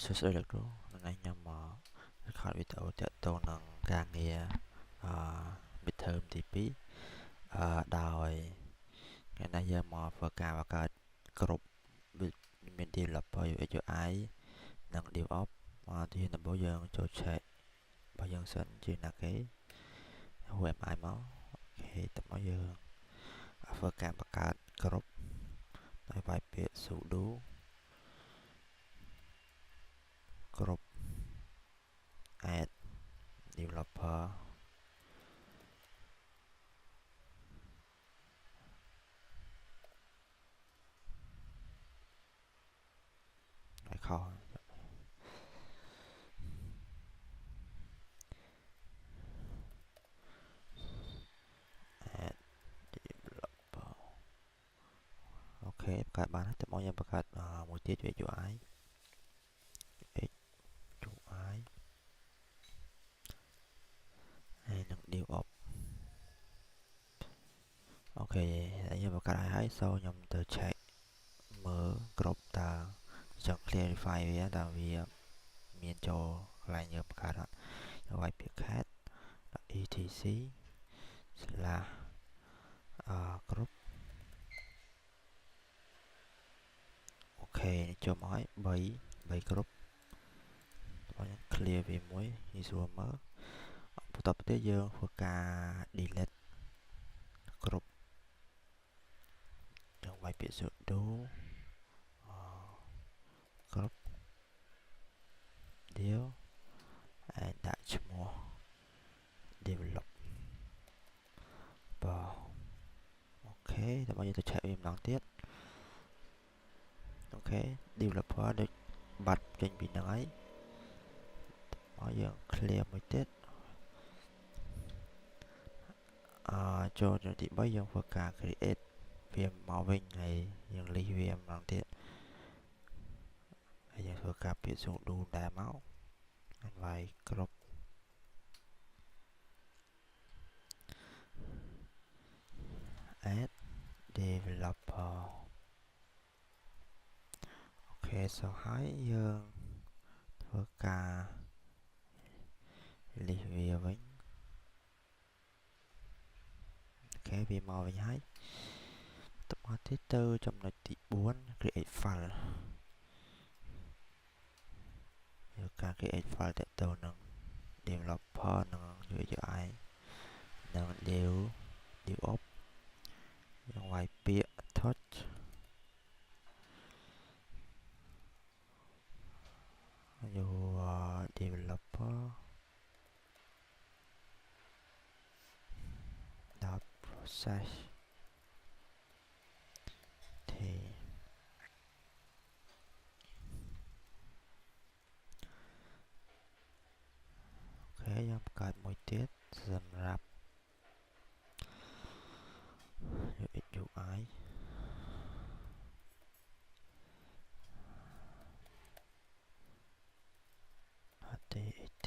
សួស្តីលោកគ្រូថ្ងៃខ្ញុំrecord វីដេអូទាក់ទងនឹងការងារmidterm ទី2ដោយថ្ងៃនេះយើងមកធ្វើការបង្កើតក្រុមមាន developer UX UI និង DevOps ទីដំបូងយើងចូល check របស់យើងសិនជាណាគេ Who am I មកអូខេតមកយើងធ្វើការបង្កើតក្រុមដោយវាយពាក្យ sudo ក្រុម add developer ហើយខុស add developer អូខេបង្កើតបានហើយតមកយើងបង្កើតមួយទៀត UI ហើយនឹង DevOps អូខេហើយយើងបង្កើតហើយសូមខ្ញុំទៅ check មើលគ្រប់តើចង់ clarify វាតើវាមានចូលកន្លែងយើងបង្កើតអត់យកវាយពាក្យ cat etc / គ្រប់អូខេចូលមកហើយ3គ្រប់បងយើង clear វាមួយងាយស្រួលមើលបន្តទៅយើងធ្វើការ delete គ្រប់យើងវាយពាក្យ sudo គ្រប់ dev ហើយដាក់ឈ្មោះ develop អូខេតមកយើងទៅ check វាម្ដងទៀតអូខេ developer ដូចបាត់ចេញពីហ្នឹងហើយមកយើង clear មួយទៀតចូលទៅទី3យើងធ្វើការ create វាមកវិញហើយយើង list វាម្ដងទៀតហើយយើងធ្វើការពាក្យ sudo ដែរមកហើយវាយគ្រប់ add developer អូខេសូហើយយើងធ្វើការ list វាវិញអូខេវាមកវិញហើយតមកទៀតទៅចំណុចទី4 create file យកការ create file តាក់ទងនឹង developer និង UI និង DevOps យើងវាយពាក្យ touchយក developer dot process thì ok យើងបង្កើតមួយទៀតសម្រាប់ UI HTTP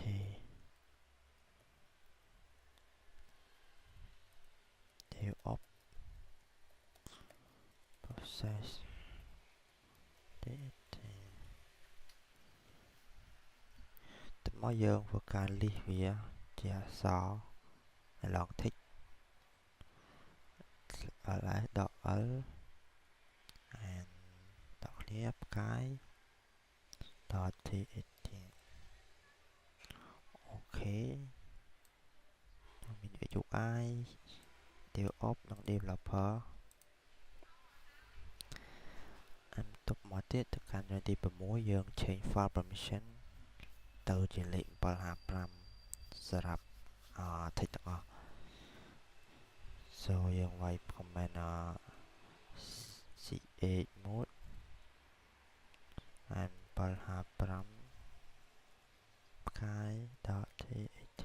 DevOps process DT តមកយើងធ្វើការ list វាជាអក្សរ long text ls.l and តគ្នាផ្កាយ .txt អូខេមាន UI DevOps និង Developer បន្ទាប់មកទៀតទៅកាន់ទី6យើង change file permission ទៅជាលេខ755សម្រាប់text ទាំងអស់ so យើងវាយ comment chmod and 755ផ្កាយ .txt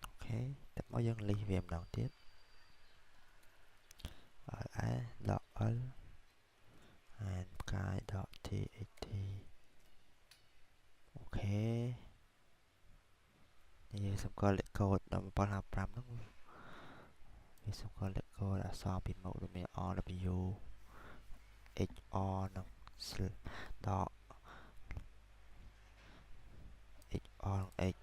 អូខេតែមកយើង list វាម្ដងទៀត ls.l and ផ្កាយ .txt អូខេយើងសម្គាល់លេខកូដដល់755ហ្នឹងវាសម្គាល់លេខកូដអក្សរពីមុខដូចមាន RW HR និង on x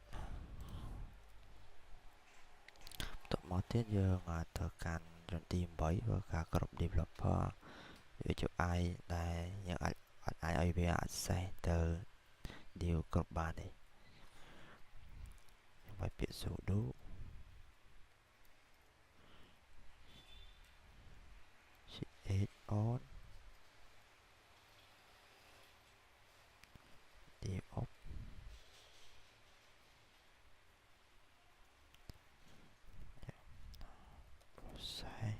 តមកទៀតយើងត្រូវកាន់រន្ទី8ធ្វើការគ្រប់ developer វាជា i ដែលយើងអាចឲ្យវា access ទៅ deal គ្រប់បានទេវាយពាក្យ sudo ch on deal up process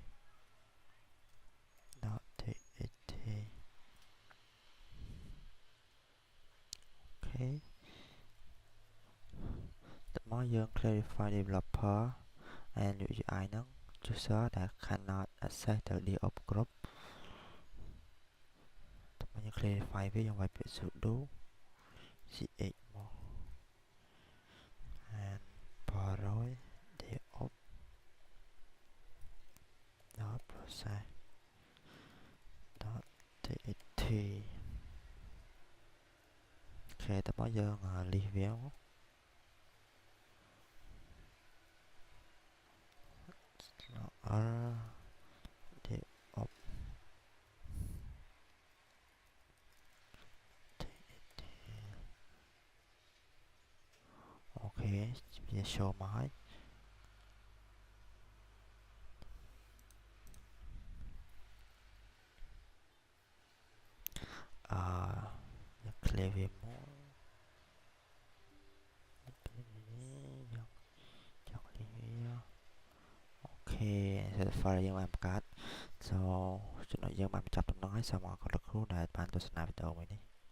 .txt ok តមកយើង clarify developer and UUI ហ្នឹង user ដែល cannot access ទៅ deal up គ្រប់តមកយើង clarify វាយើងវាយពាក្យ sudo ch មក and borrow deal up process .txt អូខេតមកយើង list វាមក r deal up txt អូខេវា show មកហើយយើង clear វាមកយើងចង់ list វាអូខេ file យើងបានបង្កើត so ចំណុចយើងបានបញ្ចប់ដំណឹងហើយសូមអរគុណលោកគ្រូដែលបានទស្សនាវីដេអូមួយនេះ